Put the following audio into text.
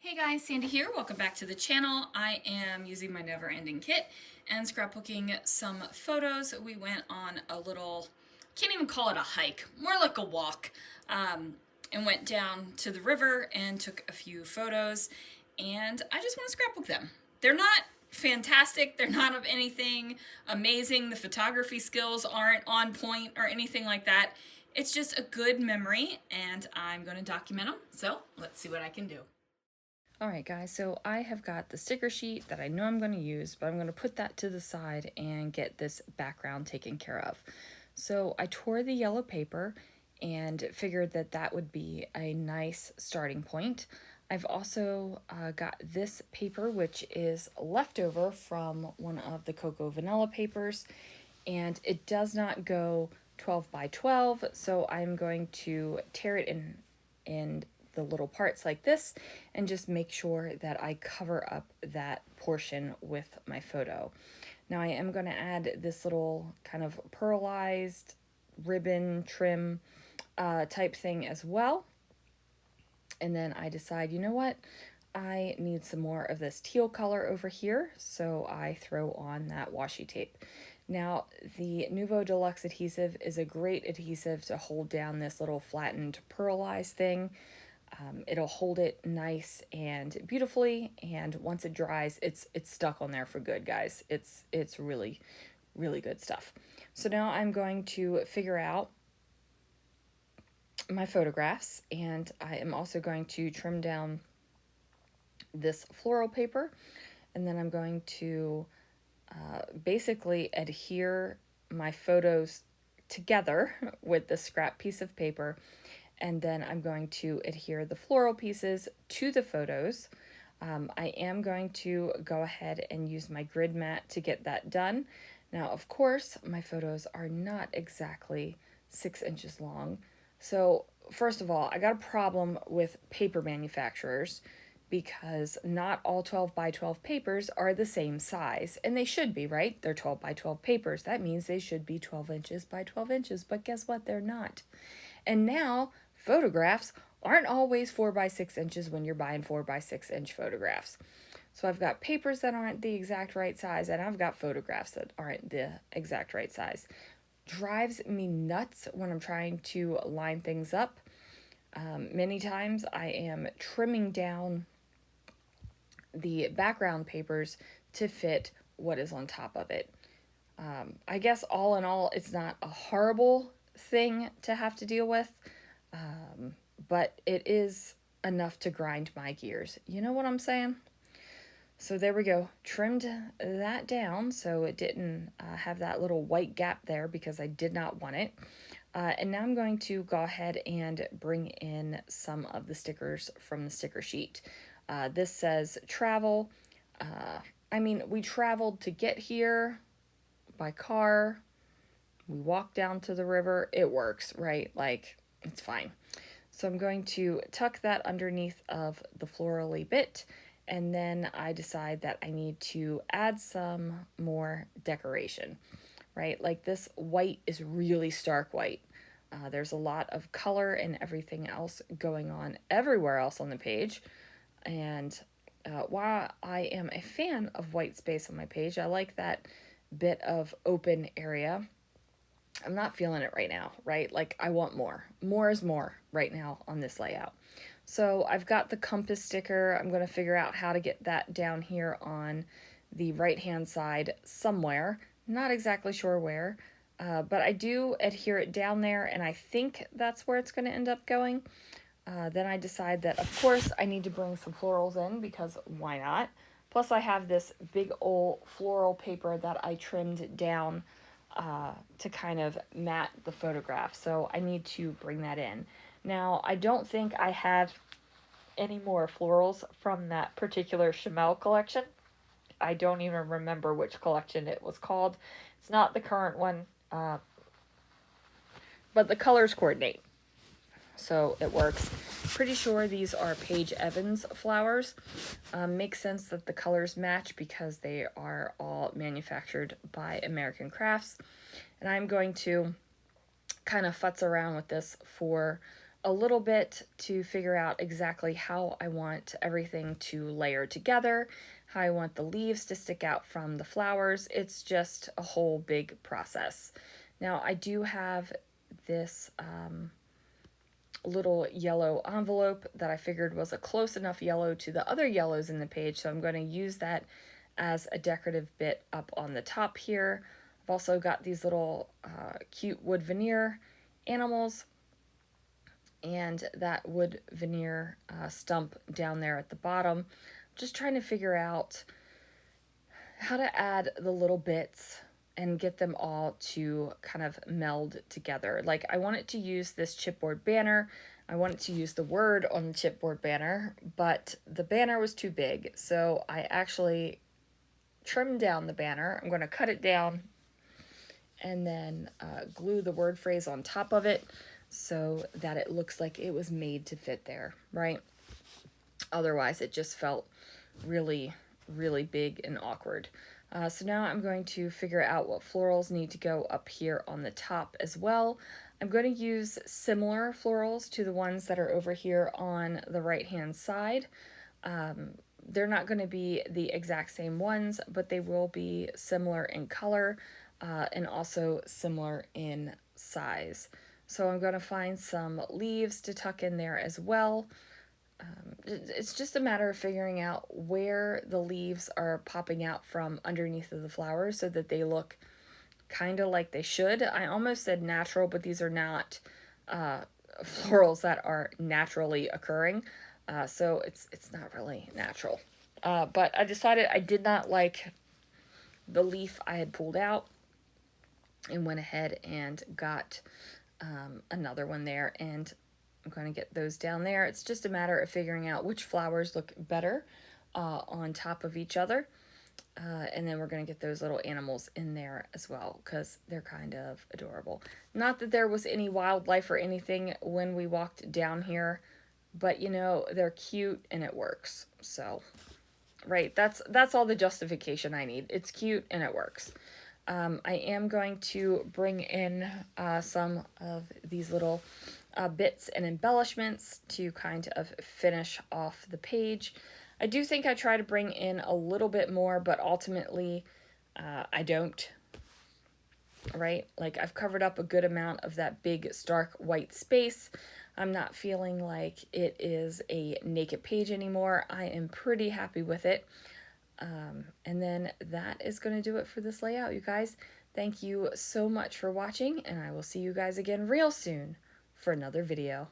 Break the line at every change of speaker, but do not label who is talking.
Hey guys, Sandy here. Welcome back to the channel. I am using my never-ending kit and scrapbooking some photos. We went on a little, can't even call it a hike, more like a walk, and went down to the river and took a few photos, and I just want to scrapbook them. They're not fantastic, they're not of anything amazing, the photography skills aren't on point or anything like that. It's just a good memory, and I'm going to document them, so let's see what I can do. Alright guys, so I have got the sticker sheet that I know I'm going to use, but I'm going to put that to the side and get this background taken care of. So I tore the yellow paper and figured that that would be a nice starting point. I've also got this paper, which is leftover from one of the cocoa vanilla papers, and it does not go 12 by 12, so I'm going to tear it in the little parts like this and just make sure that I cover up that portion with my photo. Now I am going to add this little kind of pearlized ribbon trim type thing as well. And then I decide, you know what, I need some more of this teal color over here, so I throw on that washi tape. Now, the Nuvo Deluxe adhesive is a great adhesive to hold down this little flattened pearlized thing. It'll hold it nice and beautifully, and once it dries, it's stuck on there for good, guys. It's really, really good stuff. So now I'm going to figure out my photographs, and I am also going to trim down this floral paper, and then I'm going to basically adhere my photos together with the scrap piece of paper, and then I'm going to adhere the floral pieces to the photos. I am going to go ahead and use my grid mat to get that done. Now, of course, my photos are not exactly 6 inches long. So first of all, I got a problem with paper manufacturers because not all 12 by 12 papers are the same size, and they should be, right? They're 12 by 12 papers. That means they should be 12 inches by 12 inches, but guess what? They're not. And now photographs aren't always 4 by 6 inches when you're buying 4 by 6 inch photographs. So I've got papers that aren't the exact right size, and I've got photographs that aren't the exact right size. Drives me nuts when I'm trying to line things up. Many times I am trimming down the background papers to fit what is on top of it. I guess all in all, it's not a horrible thing to have to deal with, but it is enough to grind my gears. You know what I'm saying? So there we go. Trimmed that down so it didn't have that little white gap there because I did not want it. And now I'm going to go ahead and bring in some of the stickers from the sticker sheet. This says travel. I mean, we traveled to get here by car. We walked down to the river. It works, right? Like, it's fine. So I'm going to tuck that underneath of the florally bit, and then I decide that I need to add some more decoration, right? Like this white is really stark white. There's a lot of color and everything else going on everywhere else on the page. And while I am a fan of white space on my page, I like that bit of open area. I'm not feeling it right now, right? Like I want more. More is more right now on this layout. So I've got the compass sticker. I'm going to figure out how to get that down here on the right-hand side somewhere. Not exactly sure where, but I do adhere it down there, and I think that's where it's going to end up going. Then I decide that, of course, I need to bring some florals in because why not? Plus, I have this big old floral paper that I trimmed down to kind of mat the photograph. So I need to bring that in. Now, I don't think I have any more florals from that particular Chamel collection. I don't even remember which collection it was called. It's not the current one, but the colors coordinate. So it works. Pretty sure these are Paige Evans flowers. Makes sense that the colors match because they are all manufactured by American Crafts. And I'm going to kind of futz around with this for a little bit to figure out exactly how I want everything to layer together, how I want the leaves to stick out from the flowers. It's just a whole big process. Now I do have this little yellow envelope that I figured was a close enough yellow to the other yellows in the page, so I'm going to use that as a decorative bit up on the top here. I've also got these little cute wood veneer animals and that wood veneer stump down there at the bottom. Just trying to figure out how to add the little bits and get them all to kind of meld together. Like I want it to use this chipboard banner. I wanted to use the word on the chipboard banner, but the banner was too big. So I actually trimmed down the banner. I'm going to cut it down and then glue the word phrase on top of it so that it looks like it was made to fit there, right? Otherwise, it just felt really, really big and awkward. So now I'm going to figure out what florals need to go up here on the top as well. I'm going to use similar florals to the ones that are over here on the right-hand side. They're not going to be the exact same ones, but they will be similar in color and also similar in size. So I'm going to find some leaves to tuck in there as well. It's just a matter of figuring out where the leaves are popping out from underneath of the flowers so that they look kind of like they should. I almost said natural, but these are not florals that are naturally occurring. So it's not really natural. But I decided I did not like the leaf I had pulled out and went ahead and got another one there, and I'm going to get those down there. It's just a matter of figuring out which flowers look better on top of each other. And then we're going to get those little animals in there as well because they're kind of adorable. Not that there was any wildlife or anything when we walked down here, but you know, they're cute and it works. So, right, that's all the justification I need. It's cute and it works. I am going to bring in some of these little bits and embellishments to kind of finish off the page. I do think I try to bring in a little bit more, but ultimately I don't, right? Like I've covered up a good amount of that big stark white space. I'm not feeling like it is a naked page anymore. I am pretty happy with it. And then that is going to do it for this layout, you guys. Thank you so much for watching, and I will see you guys again real soon for another video.